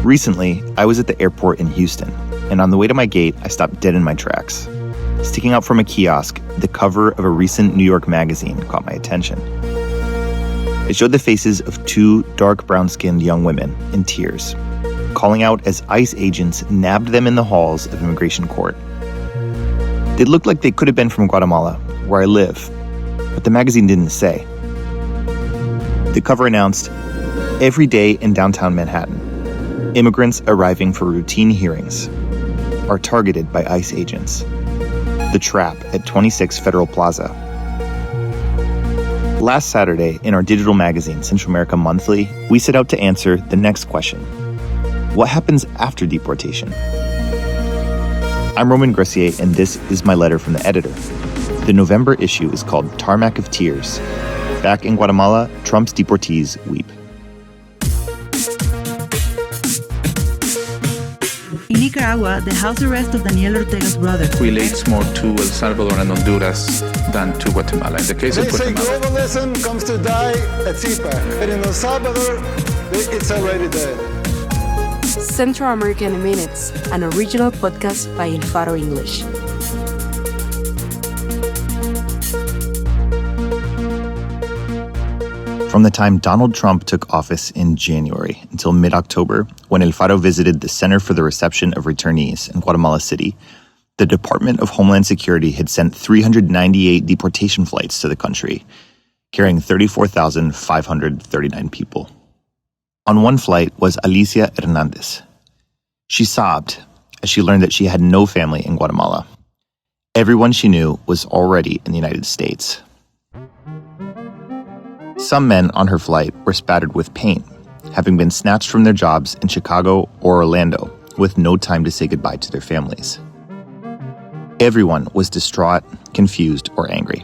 Recently, I was at the airport in Houston, and on the way to my gate, I stopped dead in my tracks. Sticking out from a kiosk, the cover of a recent New York magazine caught my attention. It showed the faces of two dark brown-skinned young women in tears, calling out as ICE agents nabbed them in the halls of immigration court. They looked like they could have been from Guatemala, where I live, but the magazine didn't say. The cover announced, "Every day in downtown Manhattan, immigrants arriving for routine hearings are targeted by ICE agents. The trap at 26 Federal Plaza." Last Saturday, in our digital magazine, Central America Monthly, we set out to answer the next question. What happens after deportation? I'm Roman Gressier, and this is my letter from the editor. The November issue is called Tarmac of Tears. Back in Guatemala, Trump's deportees weep. In Nicaragua, the house arrest of Daniel Ortega's brother relates more to El Salvador and Honduras than to Guatemala. In the case of Guatemala, they say globalism comes to die at CPAC, but in El Salvador, it's already dead. Central American Minutes, an original podcast by Faro English. From the time Donald Trump took office in January until mid-October, when El Faro visited the Center for the Reception of Returnees in Guatemala City, the Department of Homeland Security had sent 398 deportation flights to the country, carrying 34,539 people. On one flight was Alicia Hernandez. She sobbed as she learned that she had no family in Guatemala. Everyone she knew was already in the United States. Some men on her flight were spattered with paint, having been snatched from their jobs in Chicago or Orlando with no time to say goodbye to their families. Everyone was distraught, confused, or angry.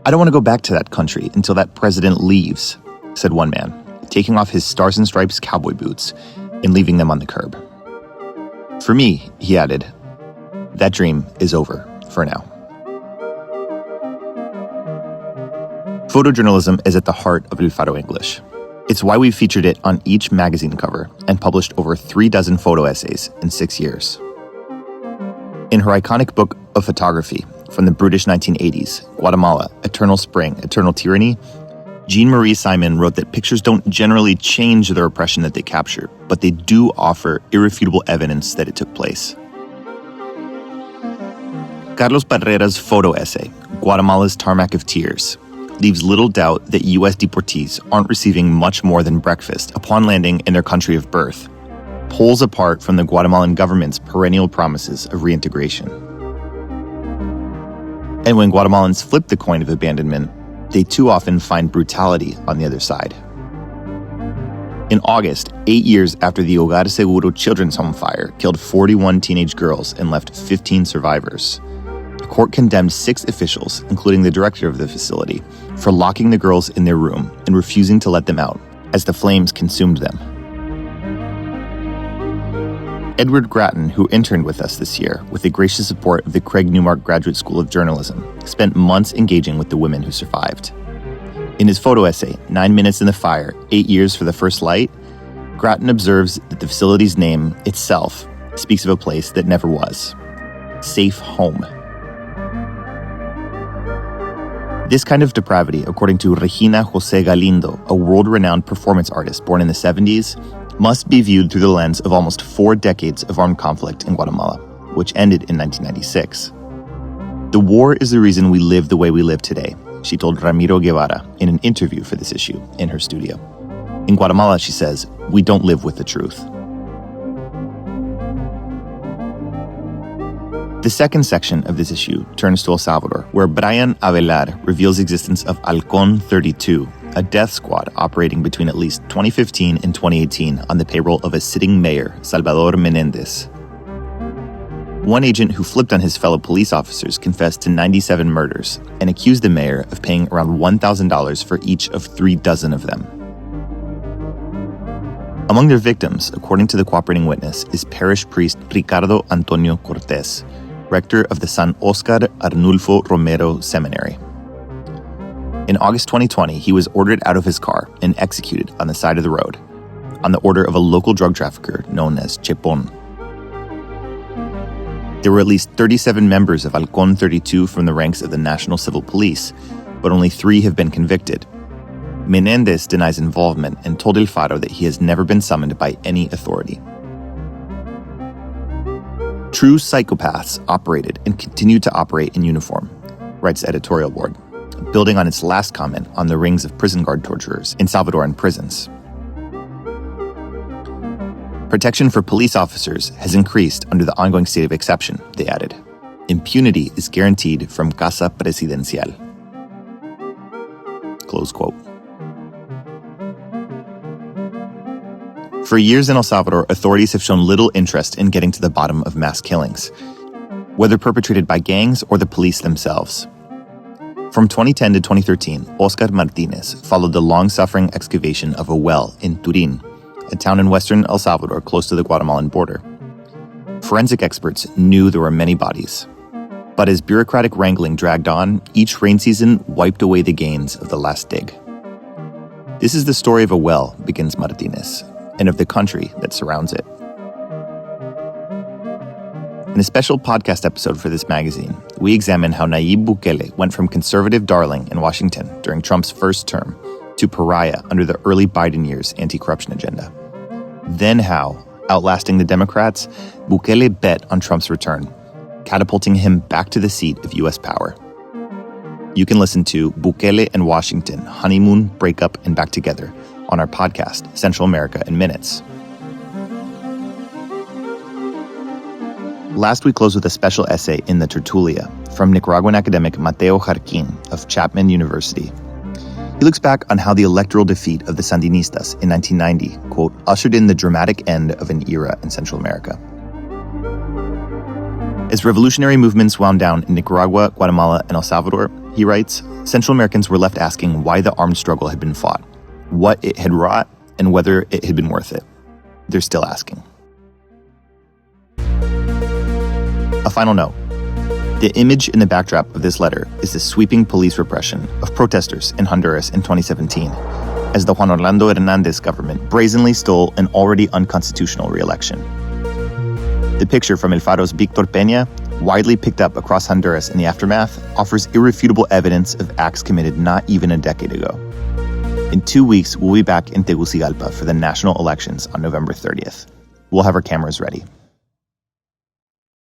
"I don't want to go back to that country until that president leaves," said one man, taking off his Stars and Stripes cowboy boots and leaving them on the curb. "For me," he added, "that dream is over for now." Photojournalism is at the heart of El Faro English. It's why we've featured it on each magazine cover and published over 36 photo essays in 6 years. In her iconic book of photography from the brutish 1980s, Guatemala, Eternal Spring, Eternal Tyranny, Jean-Marie Simon wrote that pictures don't generally change the repression that they capture, but they do offer irrefutable evidence that it took place. Carlos Barrera's photo essay, Guatemala's Tarmac of Tears, leaves little doubt that U.S. deportees aren't receiving much more than breakfast upon landing in their country of birth, pulls apart from the Guatemalan government's perennial promises of reintegration. And when Guatemalans flip the coin of abandonment, they too often find brutality on the other side. In August, 8 years after the Hogar Seguro children's home fire killed 41 teenage girls and left 15 survivors, the court condemned 6 officials, including the director of the facility, for locking the girls in their room and refusing to let them out as the flames consumed them. Edward Grattan, who interned with us this year with the gracious support of the Craig Newmark Graduate School of Journalism, spent months engaging with the women who survived. In his photo essay, 9 Minutes in the Fire, 8 Years for the First Light, Grattan observes that the facility's name itself speaks of a place that never was. Safe home. This kind of depravity, according to Regina José Galindo, a world-renowned performance artist born in the 70s, must be viewed through the lens of almost 4 decades of armed conflict in Guatemala, which ended in 1996. "The war is the reason we live the way we live today," she told Ramiro Guevara in an interview for this issue in her studio. In Guatemala, she says, "We don't live with the truth." The second section of this issue turns to El Salvador, where Brian Avelar reveals the existence of Halcón 32, a death squad operating between at least 2015 and 2018 on the payroll of a sitting mayor, Salvador Menéndez. One agent who flipped on his fellow police officers confessed to 97 murders and accused the mayor of paying around $1,000 for each of 36 of them. Among their victims, according to the cooperating witness, is parish priest Ricardo Antonio Cortés, rector of the San Oscar Arnulfo Romero Seminary. In August 2020, he was ordered out of his car and executed on the side of the road. on the order of a local drug trafficker known as Chepon. There were at least 37 members of Halcón 32 from the ranks of the National Civil Police, but only 3 have been convicted. Menendez denies involvement and told El Faro that he has never been summoned by any authority. True psychopaths operated and continue to operate in uniform, writes the editorial board, building on its last comment on the rings of prison guard torturers in Salvadoran prisons. Protection for police officers has increased under the ongoing state of exception, they added. Impunity is guaranteed from Casa Presidencial. Close quote. For years in El Salvador, authorities have shown little interest in getting to the bottom of mass killings, whether perpetrated by gangs or the police themselves. From 2010 to 2013, Oscar Martinez followed the long-suffering excavation of a well in Turin, a town in western El Salvador close to the Guatemalan border. Forensic experts knew there were many bodies. But as bureaucratic wrangling dragged on, each rain season wiped away the gains of the last dig. This is the story of a well, begins Martinez, and of the country that surrounds it. In a special podcast episode for this magazine, we examine how Nayib Bukele went from conservative darling in Washington during Trump's first term to pariah under the early Biden years' anti-corruption agenda. Then how, outlasting the Democrats, Bukele bet on Trump's return, catapulting him back to the seat of U.S. power. You can listen to Bukele and Washington, Honeymoon, Breakup, and Back Together on our podcast, Central America in Minutes. Last, we close with a special essay in the Tertulia from Nicaraguan academic Mateo Jarquin of Chapman University. He looks back on how the electoral defeat of the Sandinistas in 1990, quote, ushered in the dramatic end of an era in Central America. As revolutionary movements wound down in Nicaragua, Guatemala, and El Salvador, he writes, Central Americans were left asking why the armed struggle had been fought, what it had wrought, and whether it had been worth it. They're still asking. A final note. The image in the backdrop of this letter is the sweeping police repression of protesters in Honduras in 2017, as the Juan Orlando Hernandez government brazenly stole an already unconstitutional re-election. The picture from El Faro's Victor Peña, widely picked up across Honduras in the aftermath, offers irrefutable evidence of acts committed not even a decade ago. In 2 weeks, we'll be back in Tegucigalpa for the national elections on November 30th. We'll have our cameras ready.